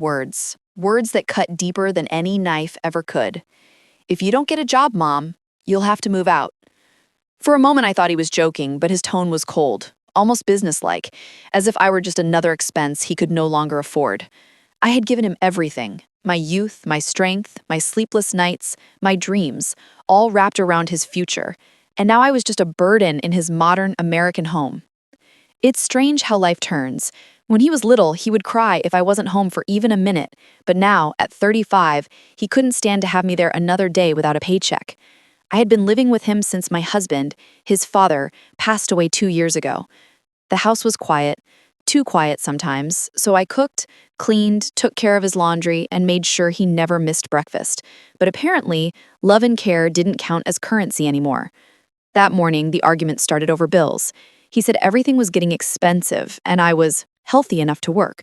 Words. Words that cut deeper than any knife ever could. If you don't get a job, Mom, you'll have to move out. For a moment, I thought he was joking, but his tone was cold, almost businesslike, as if I were just another expense he could no longer afford. I had given him everything: my youth, my strength, my sleepless nights, my dreams, all wrapped around his future, and now I was just a burden in his modern American home. It's strange how life turns. When he was little, he would cry if I wasn't home for even a minute, but now, at 35, he couldn't stand to have me there another day without a paycheck. I had been living with him since my husband, his father, passed away 2 years ago. The house was quiet, too quiet sometimes, so I cooked, cleaned, took care of his laundry, and made sure he never missed breakfast. But apparently, love and care didn't count as currency anymore. That morning, the argument started over bills. He said everything was getting expensive, and I was healthy enough to work.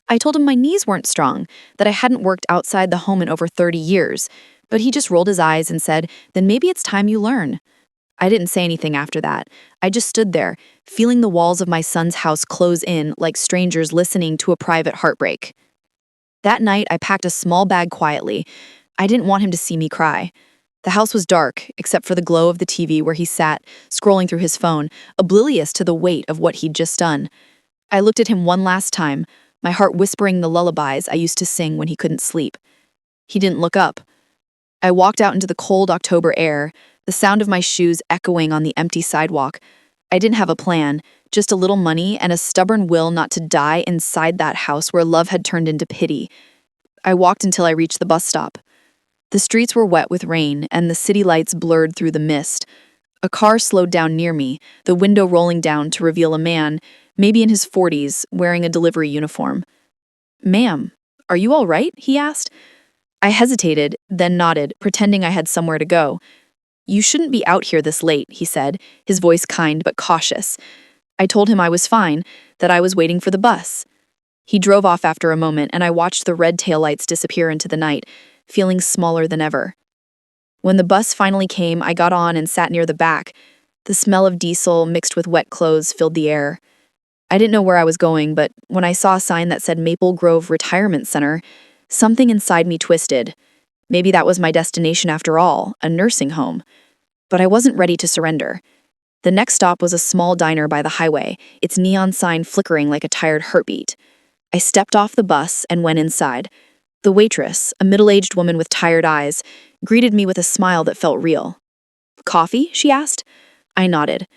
I told him my knees weren't strong, that I hadn't worked outside the home in over 30 years, but he just rolled his eyes and said, "Then maybe it's time you learn." I didn't say anything after that. I just stood there, feeling the walls of my son's house close in like strangers listening to a private heartbreak. That night, I packed a small bag quietly. I didn't want him to see me cry. The house was dark, except for the glow of the TV where he sat, scrolling through his phone, oblivious to the weight of what he'd just done. I looked at him one last time, my heart whispering the lullabies I used to sing when he couldn't sleep. He didn't look up. I walked out into the cold October air, the sound of my shoes echoing on the empty sidewalk. I didn't have a plan, just a little money and a stubborn will not to die inside that house where love had turned into pity. I walked until I reached the bus stop. The streets were wet with rain, and the city lights blurred through the mist. A car slowed down near me, the window rolling down to reveal a man, maybe in his 40s, wearing a delivery uniform. "Ma'am, are you all right?" he asked. I hesitated, then nodded, pretending I had somewhere to go. "You shouldn't be out here this late," he said, his voice kind but cautious. I told him I was fine, that I was waiting for the bus. He drove off after a moment, and I watched the red taillights disappear into the night, feeling smaller than ever. When the bus finally came, I got on and sat near the back. The smell of diesel mixed with wet clothes filled the air. I didn't know where I was going, but when I saw a sign that said Maple Grove Retirement Center, something inside me twisted. Maybe that was my destination after all, a nursing home. But I wasn't ready to surrender. The next stop was a small diner by the highway, its neon sign flickering like a tired heartbeat. I stepped off the bus and went inside. The waitress, a middle-aged woman with tired eyes, greeted me with a smile that felt real. "Coffee?" she asked. I nodded.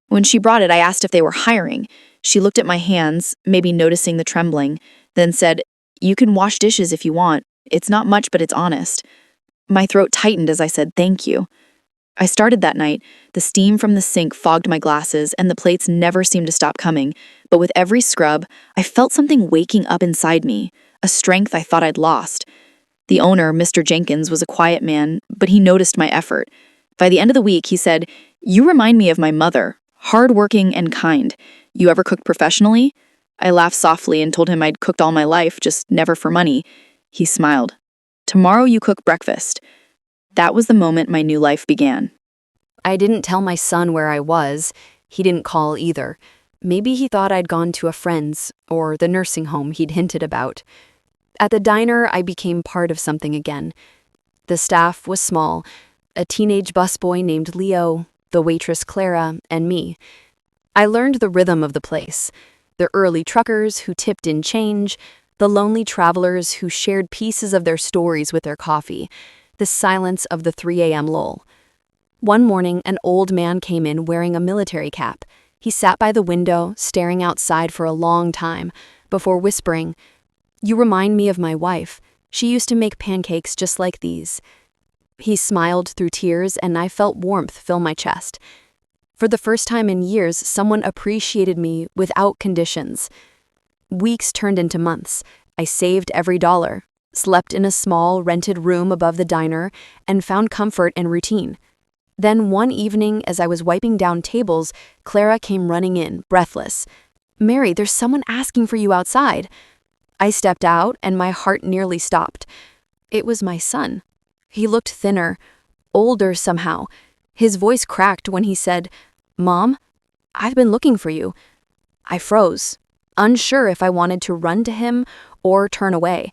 When she brought it, I asked if they were hiring. She looked at my hands, maybe noticing the trembling, then said, "You can wash dishes if you want. It's not much, but it's honest." My throat tightened as I said thank you. I started that night. The steam from the sink fogged my glasses, and the plates never seemed to stop coming. But with every scrub, I felt something waking up inside me, a strength I thought I'd lost. The owner, Mr. Jenkins, was a quiet man, but he noticed my effort. By the end of the week, he said, "You remind me of my mother, hardworking and kind. You ever cooked professionally?" I laughed softly and told him I'd cooked all my life, just never for money. He smiled. "Tomorrow you cook breakfast." That was the moment my new life began. I didn't tell my son where I was. He didn't call either. Maybe he thought I'd gone to a friend's, or the nursing home he'd hinted about. At the diner, I became part of something again. The staff was small: a teenage busboy named Leo, the waitress Clara, and me. I learned the rhythm of the place: the early truckers who tipped in change, the lonely travelers who shared pieces of their stories with their coffee, the silence of the 3 a.m. lull. One morning, an old man came in wearing a military cap. He sat by the window, staring outside for a long time, before whispering, "You remind me of my wife. She used to make pancakes just like these." He smiled through tears, and I felt warmth fill my chest. For the first time in years, someone appreciated me without conditions. Weeks turned into months. I saved every dollar, slept in a small, rented room above the diner, and found comfort in routine. Then one evening, as I was wiping down tables, Clara came running in, breathless. "Mary, there's someone asking for you outside." I stepped out, and my heart nearly stopped. It was my son. He looked thinner, older somehow. His voice cracked when he said, "Mom, I've been looking for you." I froze. unsure if I wanted to run to him or turn away.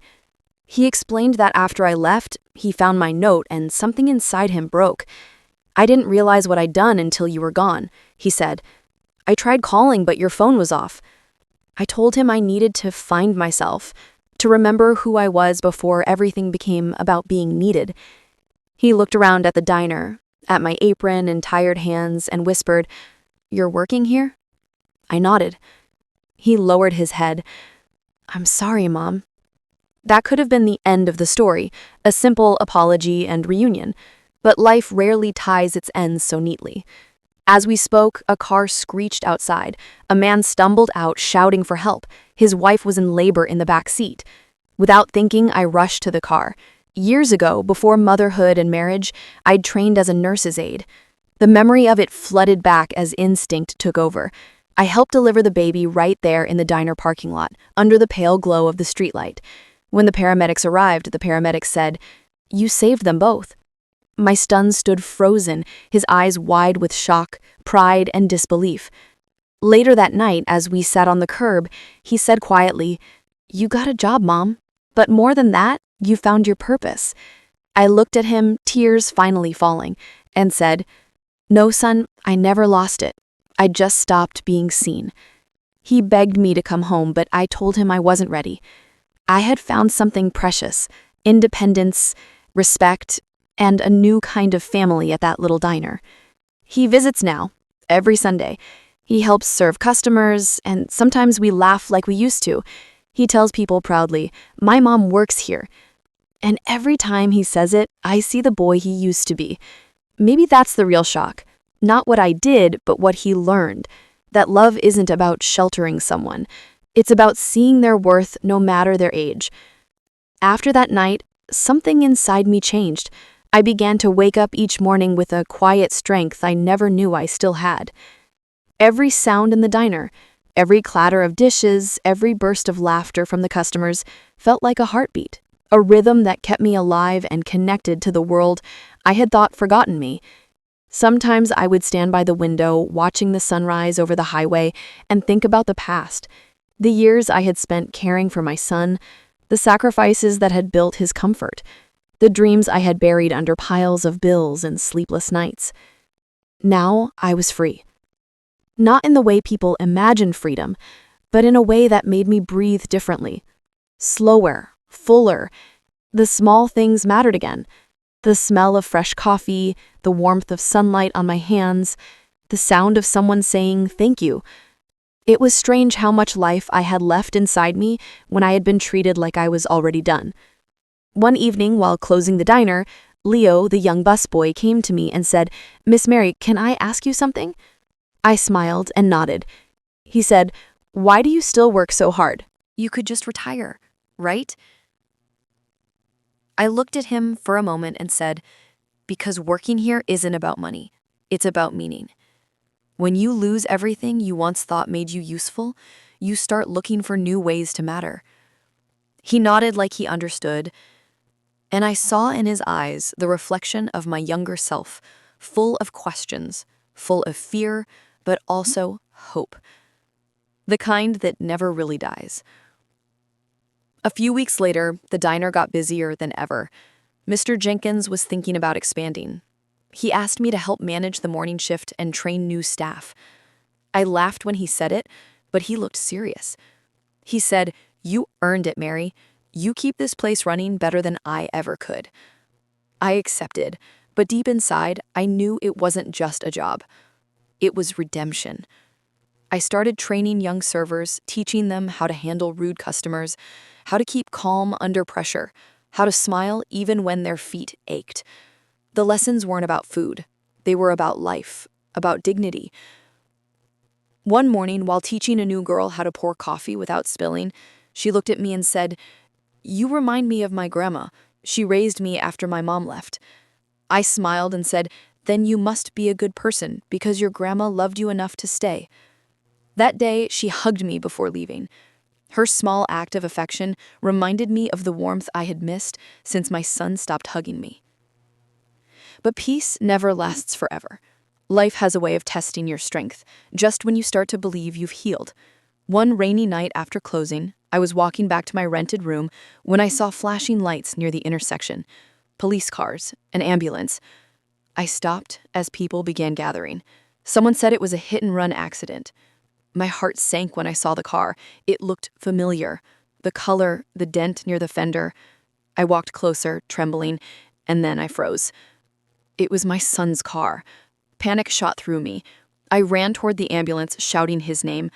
He explained that after I left, he found my note and something inside him broke. "I didn't realize what I'd done until you were gone," he said. "I tried calling, but your phone was off." I told him I needed to find myself, to remember who I was before everything became about being needed. He looked around at the diner, at my apron and tired hands, and whispered, "You're working here?" I nodded. He lowered his head. "I'm sorry, Mom." That could have been the end of the story, a simple apology and reunion, but life rarely ties its ends so neatly. As we spoke, a car screeched outside. A man stumbled out, shouting for help. His wife was in labor in the back seat. Without thinking, I rushed to the car. Years ago, before motherhood and marriage, I'd trained as a nurse's aide. The memory of it flooded back as instinct took over. I helped deliver the baby right there in the diner parking lot, under the pale glow of the streetlight. When the paramedics arrived, the paramedics said, "You saved them both." My son stood frozen, his eyes wide with shock, pride, and disbelief. Later that night, as we sat on the curb, he said quietly, "You got a job, Mom. But more than that, you found your purpose." I looked at him, tears finally falling, and said, "No, son, I never lost it. I just stopped being seen." He begged me to come home, but I told him I wasn't ready. I had found something precious: independence, respect, and a new kind of family at that little diner. He visits now, every Sunday. He helps serve customers, and sometimes we laugh like we used to. He tells people proudly, "My mom works here." And every time he says it, I see the boy he used to be. Maybe that's the real shock. Not what I did, but what he learned. That love isn't about sheltering someone. It's about seeing their worth no matter their age. After that night, something inside me changed. I began to wake up each morning with a quiet strength I never knew I still had. Every sound in the diner, every clatter of dishes, every burst of laughter from the customers felt like a heartbeat, a rhythm that kept me alive and connected to the world I had thought forgotten me. Sometimes I would stand by the window, watching the sunrise over the highway, and think about the past, the years I had spent caring for my son, the sacrifices that had built his comfort, the dreams I had buried under piles of bills and sleepless nights. Now I was free. Not in the way people imagine freedom, but in a way that made me breathe differently. Slower, fuller. The small things mattered again. The smell of fresh coffee, the warmth of sunlight on my hands, the sound of someone saying thank you. It was strange how much life I had left inside me when I had been treated like I was already done. One evening, while closing the diner, Leo, the young busboy, came to me and said, "Miss Mary, can I ask you something?" I smiled and nodded. He said, "Why do you still work so hard? You could just retire, right?" I looked at him for a moment and said, "Because working here isn't about money. It's about meaning. When you lose everything you once thought made you useful, you start looking for new ways to matter." He nodded like he understood, and I saw in his eyes the reflection of my younger self, full of questions, full of fear, but also hope. The kind that never really dies. A few weeks later, the diner got busier than ever. Mr. Jenkins was thinking about expanding. He asked me to help manage the morning shift and train new staff. I laughed when he said it, but he looked serious. He said, "You earned it, Mary. You keep this place running better than I ever could." I accepted, but deep inside, I knew it wasn't just a job. It was redemption. I started training young servers, teaching them how to handle rude customers, how to keep calm under pressure, how to smile even when their feet ached. The lessons weren't about food. They were about life, about dignity. One morning, while teaching a new girl how to pour coffee without spilling, she looked at me and said, "You remind me of my grandma. She raised me after my mom left." I smiled and said, "Then you must be a good person because your grandma loved you enough to stay." That day, she hugged me before leaving. Her small act of affection reminded me of the warmth I had missed since my son stopped hugging me. But peace never lasts forever. Life has a way of testing your strength, just when you start to believe you've healed. One rainy night after closing, I was walking back to my rented room when I saw flashing lights near the intersection, police cars, an ambulance. I stopped as people began gathering. Someone said it was a hit-and-run accident. My heart sank when I saw the car. It looked familiar. The color, the dent near the fender. I walked closer, trembling, and then I froze. It was my son's car. Panic shot through me. I ran toward the ambulance, shouting his name.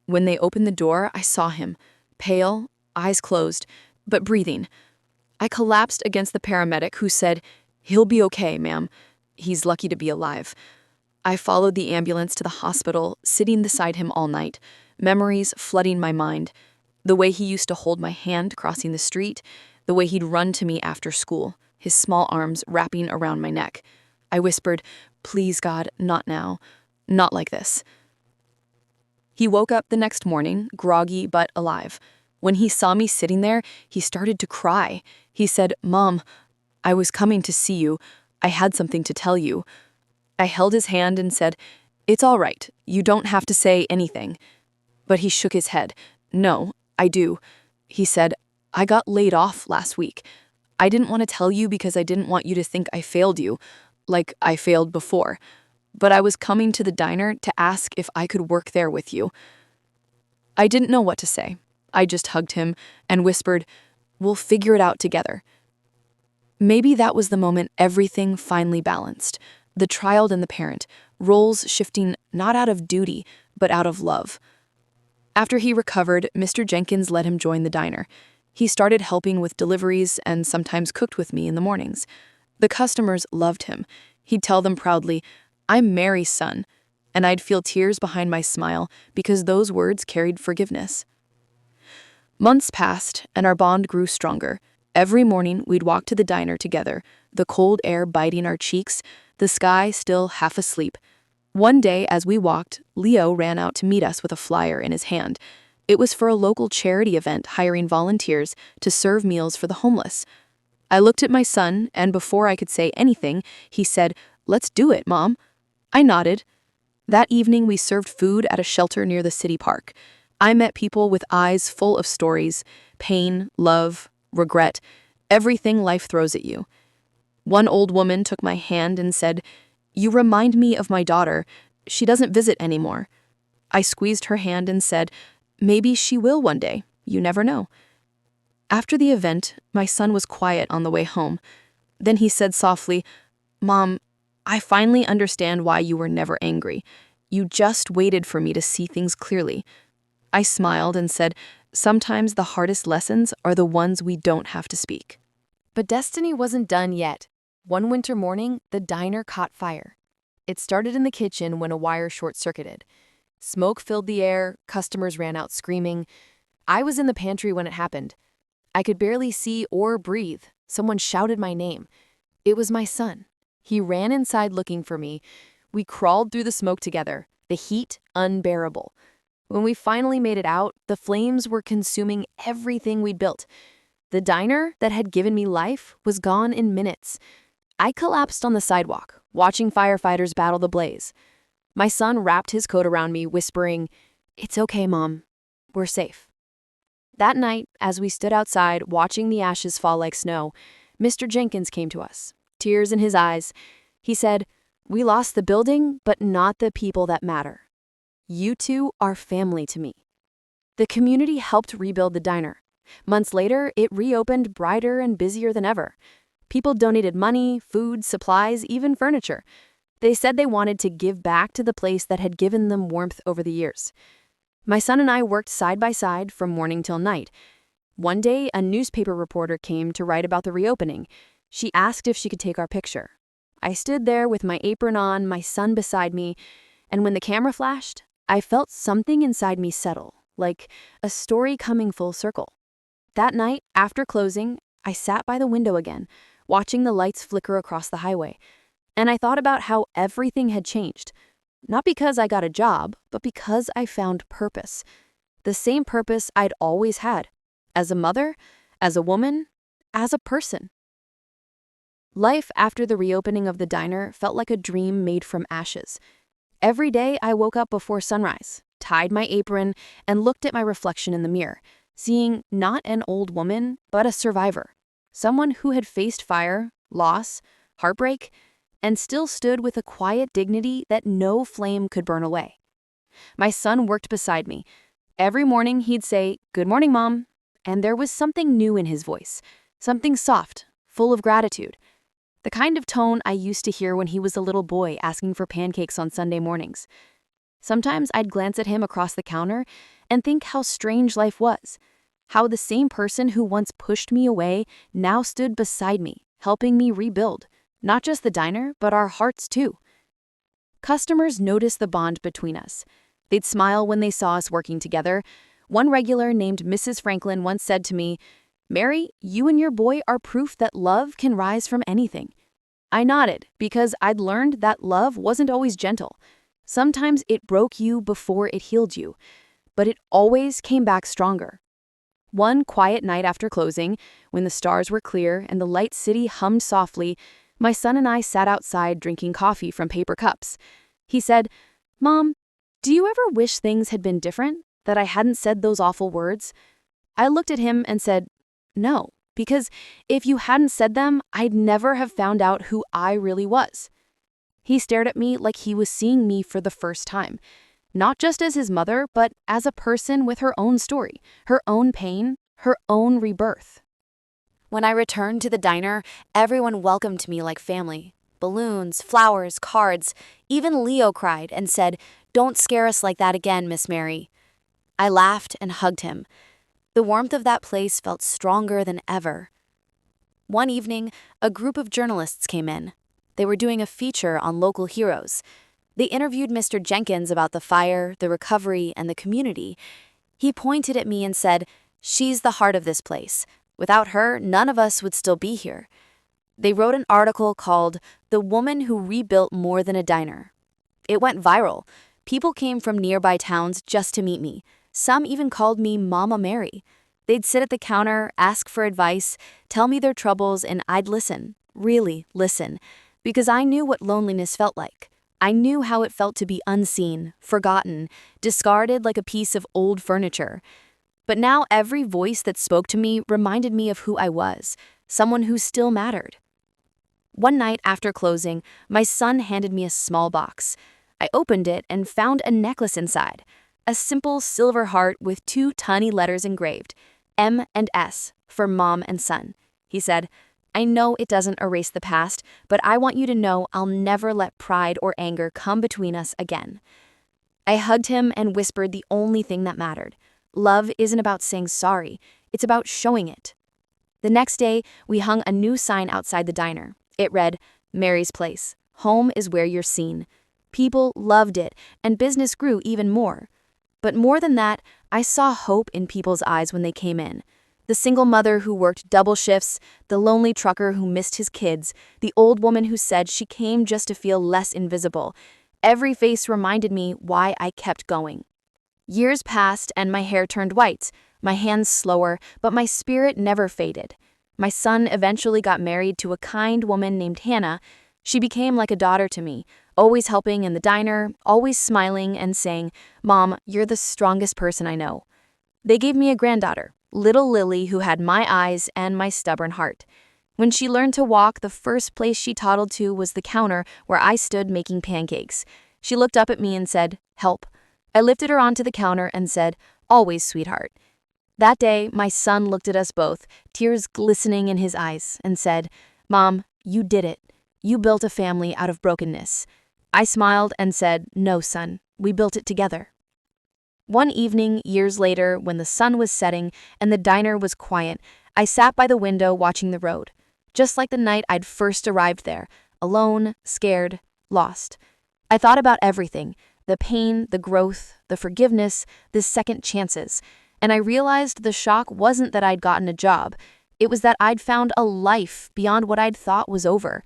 When they opened the door, I saw him, pale, eyes closed, but breathing. I collapsed against the paramedic who said, "He'll be okay, ma'am. He's lucky to be alive." I followed the ambulance to the hospital, sitting beside him all night, memories flooding my mind. The way he used to hold my hand crossing the street, the way he'd run to me after school, his small arms wrapping around my neck. I whispered, "Please, God, not now. Not like this." He woke up the next morning, groggy but alive. When he saw me sitting there, he started to cry. He said, "Mom, I was coming to see you. I had something to tell you." I held his hand and said, "It's all right. You don't have to say anything." But he shook his head. "No, I do." He said, "I got laid off last week. I didn't want to tell you because I didn't want you to think I failed you, like I failed before. But I was coming to the diner to ask if I could work there with you." I didn't know what to say. I just hugged him and whispered, "We'll figure it out together." Maybe that was the moment everything finally balanced. The child and the parent, roles shifting not out of duty, but out of love. After he recovered, Mr. Jenkins let him join the diner. He started helping with deliveries and sometimes cooked with me in the mornings. The customers loved him. He'd tell them proudly, "I'm Mary's son," and I'd feel tears behind my smile because those words carried forgiveness. Months passed, and our bond grew stronger. Every morning, we'd walk to the diner together, the cold air biting our cheeks, the sky still half asleep. One day, as we walked, Leo ran out to meet us with a flyer in his hand. It was for a local charity event hiring volunteers to serve meals for the homeless. I looked at my son, and before I could say anything, he said, "Let's do it, Mom." I nodded. That evening, we served food at a shelter near the city park. I met people with eyes full of stories, pain, love, regret, everything life throws at you. One old woman took my hand and said, "You remind me of my daughter. She doesn't visit anymore." I squeezed her hand and said, "Maybe she will one day. You never know." After the event, my son was quiet on the way home. Then he said softly, "Mom, I finally understand why you were never angry. You just waited for me to see things clearly." I smiled and said, "Sometimes the hardest lessons are the ones we don't have to speak." But destiny wasn't done yet. One winter morning, the diner caught fire. It started in the kitchen when a wire short-circuited. Smoke filled the air, customers ran out screaming. I was in the pantry when it happened. I could barely see or breathe. Someone shouted my name. It was my son. He ran inside looking for me. We crawled through the smoke together, the heat unbearable. When we finally made it out, the flames were consuming everything we'd built. The diner that had given me life was gone in minutes. I collapsed on the sidewalk, watching firefighters battle the blaze. My son wrapped his coat around me, whispering, "It's okay, Mom. We're safe." That night, as we stood outside watching the ashes fall like snow, Mr. Jenkins came to us, tears in his eyes. He said, "We lost the building, but not the people that matter. You two are family to me." The community helped rebuild the diner. Months later, it reopened brighter and busier than ever. People donated money, food, supplies, even furniture. They said they wanted to give back to the place that had given them warmth over the years. My son and I worked side by side from morning till night. One day, a newspaper reporter came to write about the reopening. She asked if she could take our picture. I stood there with my apron on, my son beside me, and when the camera flashed, I felt something inside me settle, like a story coming full circle. That night, after closing, I sat by the window again, watching the lights flicker across the highway, and I thought about how everything had changed. Not because I got a job, but because I found purpose. The same purpose I'd always had, as a mother, as a woman, as a person. Life after the reopening of the diner felt like a dream made from ashes. Every day I woke up before sunrise, tied my apron, and looked at my reflection in the mirror, seeing not an old woman, but a survivor. Someone who had faced fire, loss, heartbreak, and still stood with a quiet dignity that no flame could burn away. My son worked beside me. Every morning he'd say, "Good morning, Mom," and there was something new in his voice, something soft, full of gratitude. The kind of tone I used to hear when he was a little boy asking for pancakes on Sunday mornings. Sometimes I'd glance at him across the counter and think how strange life was, how the same person who once pushed me away now stood beside me, helping me rebuild, not just the diner, but our hearts too. Customers noticed the bond between us. They'd smile when they saw us working together. One regular named Mrs. Franklin once said to me, "Mary, you and your boy are proof that love can rise from anything." I nodded because I'd learned that love wasn't always gentle. Sometimes it broke you before it healed you, but it always came back stronger. One quiet night after closing, when the stars were clear and the light city hummed softly, my son and I sat outside drinking coffee from paper cups. He said, "Mom, do you ever wish things had been different, that I hadn't said those awful words?" I looked at him and said, "No, because if you hadn't said them, I'd never have found out who I really was." He stared at me like he was seeing me for the first time, not just as his mother, but as a person with her own story, her own pain, her own rebirth. When I returned to the diner, everyone welcomed me like family. Balloons, flowers, cards. Even Leo cried and said, "Don't scare us like that again, Miss Mary." I laughed and hugged him. The warmth of that place felt stronger than ever. One evening, a group of journalists came in. They were doing a feature on local heroes. They interviewed Mr. Jenkins about the fire, the recovery, and the community. He pointed at me and said, "She's the heart of this place. Without her, none of us would still be here." They wrote an article called "The Woman Who Rebuilt More Than a Diner." It went viral. People came from nearby towns just to meet me. Some even called me Mama Mary. They'd sit at the counter, ask for advice, tell me their troubles, and I'd listen, really listen, because I knew what loneliness felt like. I knew how it felt to be unseen, forgotten, discarded like a piece of old furniture. But now every voice that spoke to me reminded me of who I was, someone who still mattered. One night after closing, my son handed me a small box. I opened it and found a necklace inside, a simple silver heart with 2 tiny letters engraved, M and S, for mom and son. He said, "I know it doesn't erase the past, but I want you to know I'll never let pride or anger come between us again." I hugged him and whispered the only thing that mattered. Love isn't about saying sorry, it's about showing it. The next day, we hung a new sign outside the diner. It read, "Mary's Place. Home is where you're seen." People loved it, and business grew even more. But more than that, I saw hope in people's eyes when they came in. The single mother who worked double shifts, the lonely trucker who missed his kids, the old woman who said she came just to feel less invisible. Every face reminded me why I kept going. Years passed and my hair turned white, my hands slower, but my spirit never faded. My son eventually got married to a kind woman named Hannah. She became like a daughter to me, always helping in the diner, always smiling and saying, "Mom, you're the strongest person I know." They gave me a granddaughter, little Lily, who had my eyes and my stubborn heart. When she learned to walk, the first place she toddled to was the counter where I stood making pancakes. She looked up at me and said, "Help." I lifted her onto the counter and said, "Always, sweetheart." That day, my son looked at us both, tears glistening in his eyes, and said, "Mom, you did it. You built a family out of brokenness." I smiled and said, "No, son, we built it together." One evening, years later, when the sun was setting and the diner was quiet, I sat by the window watching the road, just like the night I'd first arrived there, alone, scared, lost. I thought about everything, the pain, the growth, the forgiveness, the second chances, and I realized the shock wasn't that I'd gotten a job. It was that I'd found a life beyond what I'd thought was over.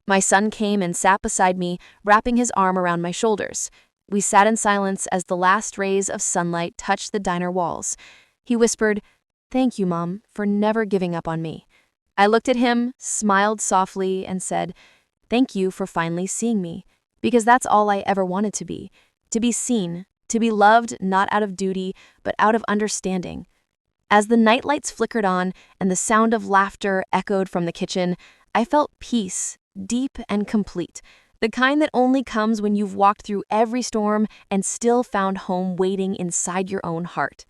My son came and sat beside me, wrapping his arm around my shoulders. We sat in silence as the last rays of sunlight touched the diner walls. He whispered, "Thank you, Mom, for never giving up on me." I looked at him, smiled softly, and said, "Thank you for finally seeing me, because that's all I ever wanted to be seen, to be loved not out of duty, but out of understanding. As the nightlights flickered on and the sound of laughter echoed from the kitchen, I felt peace, deep and complete, the kind that only comes when you've walked through every storm and still found home waiting inside your own heart.